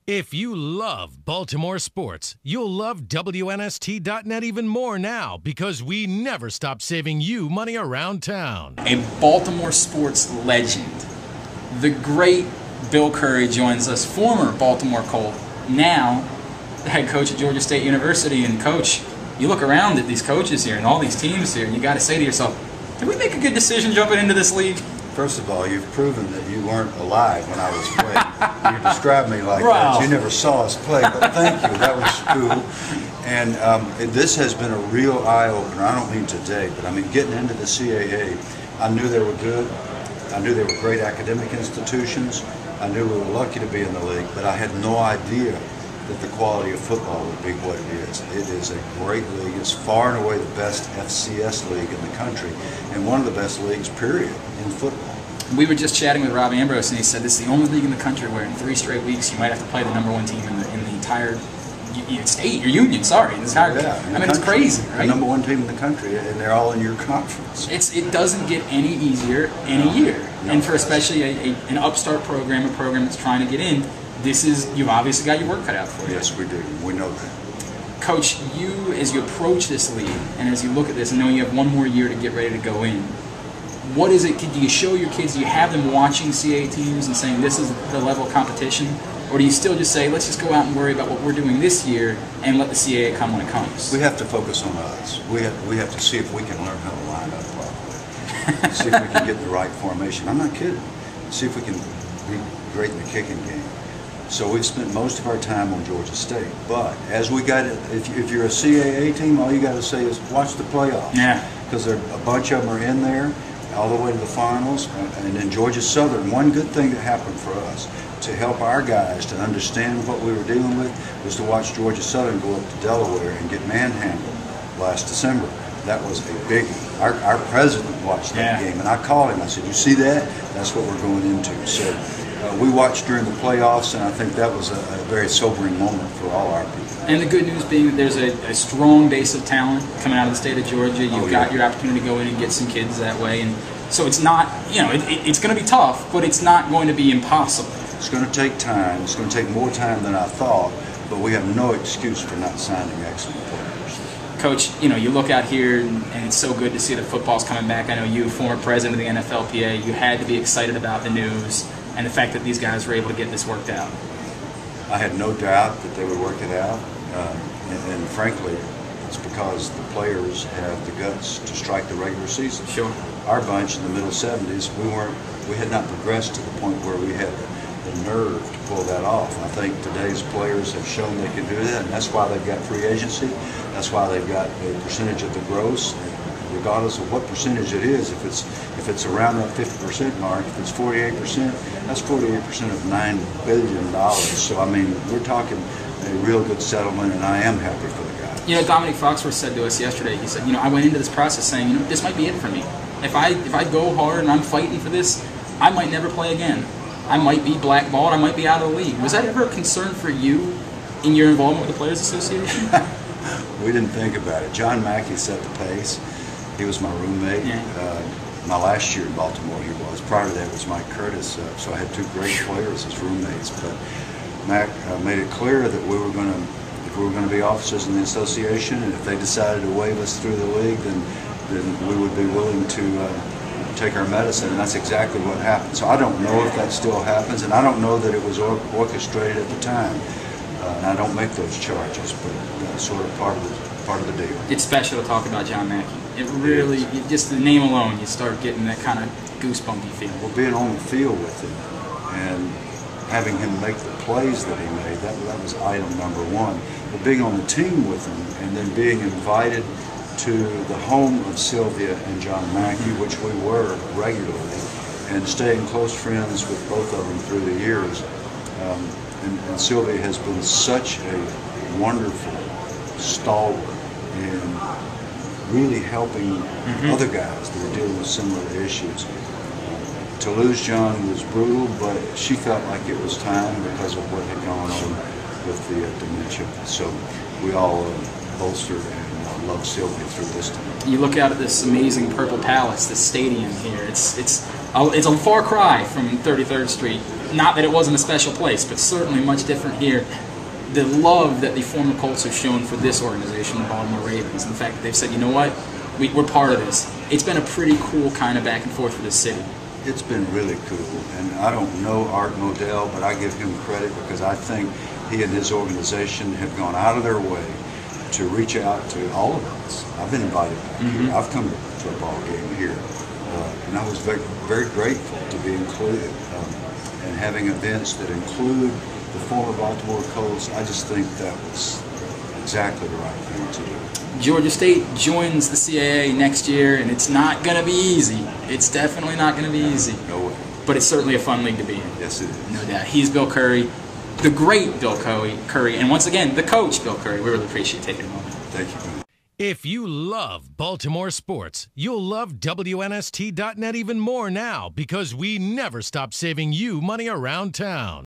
If you love Baltimore sports, you'll love WNST.net even more now because we never stop saving you money around town. A Baltimore sports legend, the great Bill Curry joins us, former Baltimore Colt, now the head coach at Georgia State University. And coach, you look around at these coaches here and all these teams here and you got to say to yourself, did we make a good decision jumping into this league? First of all, you've proven that you weren't alive when I was playing. You described me like that. You never saw us play, but thank you. That was cool. And this has been a real eye-opener. I don't mean today, but I mean getting into the CAA, I knew they were good. I knew they were great academic institutions. I knew we were lucky to be in the league, but I had no idea that the quality of football would be what it is. It is a great league. It's far and away the best FCS league in the country, and one of the best leagues, period, in football. We were just chatting with Rob Ambrose, and he said this is the only league in the country where in 3 straight weeks you might have to play the #1 team in the entire state, your union, sorry. I mean, it's crazy, right? The #1 team in the country, and they're all in your conference. It doesn't get any easier any year. No, and for especially an upstart program, a program that's trying to get in, you've obviously got your work cut out for you. Yes, we do. We know that. Coach, as you approach this league, and as you look at this, and knowing you have one more year to get ready to go in, what is it? Do you show your kids? Do you have them watching CAA teams and saying this is the level of competition, or do you still just say let's just go out and worry about what we're doing this year and let the CAA come when it comes? We have to focus on us. We have to see if we can learn how to line up properly. See if we can get the right formation. I'm not kidding. See if we can be great in the kicking game. So we've spent most of our time on Georgia State. But as we got it, if you're a CAA team, all you got to say is watch the playoffs. Yeah. Because a bunch of them are in there, all the way to the finals. And in Georgia Southern, one good thing that happened for us to help our guys to understand what we were dealing with was to watch Georgia Southern go up to Delaware and get manhandled last December. That was a biggie. Our president watched that game, and I called him. I said, "You see that? That's what we're going into." So we watched during the playoffs, and I think that was a very sobering moment for all our people. And the good news being that there's a strong base of talent coming out of the state of Georgia. You've got your opportunity to go in and get some kids that way, and so it's not, it's going to be tough, but it's not going to be impossible. It's going to take time. It's going to take more time than I thought, but we have no excuse for not signing excellent players. Coach, you look out here, and it's so good to see that football's coming back. I know you, former president of the NFLPA, you had to be excited about the news and the fact that these guys were able to get this worked out. I had no doubt that they would work it out, and frankly, it's because the players have the guts to strike the regular season. Sure. Our bunch in the middle 70s, we had not progressed to the point where we had the nerve to pull that off. I think today's players have shown they can do that, and that's why they've got free agency. That's why they've got a percentage of the gross, regardless of what percentage it is. If it's around that 50% mark, if it's 48%, that's 48% of $9 billion. So I mean, we're talking a real good settlement, and I am happy for the guys. Dominic Foxworth said to us yesterday, he said, I went into this process saying, this might be it for me. If I go hard and I'm fighting for this, I might never play again. I might be blackballed. I might be out of the league. Was that ever a concern for you in your involvement with the Players Association? We didn't think about it. John Mackey set the pace. He was my roommate. My last year in Baltimore, he was. Prior to that was Mike Curtis. So I had 2 great players as roommates. But Mac made it clear that if we were going to be officers in the association, and if they decided to waive us through the league, then we would be willing to take our medicine, and that's exactly what happened. So I don't know if that still happens, and I don't know that it was orchestrated at the time. And I don't make those charges, but that's sort of part of the deal. It's special to talk about John Mackey. It really, just the name alone, you start getting that kind of goosebumpy feeling. Well, being on the field with him and having him make the plays that he made, that was item #1. But being on the team with him and then being invited to the home of Sylvia and John Mackey, which we were regularly, and staying close friends with both of them through the years. And Sylvia has been such a wonderful stalwart in really helping other guys that are dealing with similar issues. To lose John was brutal, but she felt like it was time because of what had gone on with the dementia. So we all bolstered and loved Sylvia through this time. You look out at this amazing Purple Palace, this stadium here. It's a far cry from 33rd Street Not that it wasn't a special place, but certainly much different here. The love that the former Colts have shown for this organization, the Baltimore Ravens, and the fact that they've said, you know what, we're part of this. It's been a pretty cool kind of back and forth for this city. It's been really cool, and I don't know Art Modell, but I give him credit because I think he and his organization have gone out of their way to reach out to all of us. I've been invited back here. I've come to a ball game here, and I was very, very grateful to be included. And having events that include the former Baltimore Colts, I just think that was exactly the right thing to do. Georgia State joins the CAA next year, and it's not going to be easy. It's definitely not going to be easy. No way. But it's certainly a fun league to be in. Yes, it is. No doubt. He's Bill Curry, the great Bill Curry, and once again, the coach, Bill Curry. We really appreciate taking a moment. Thank you. If you love Baltimore sports, you'll love WNST.net even more now because we never stop saving you money around town.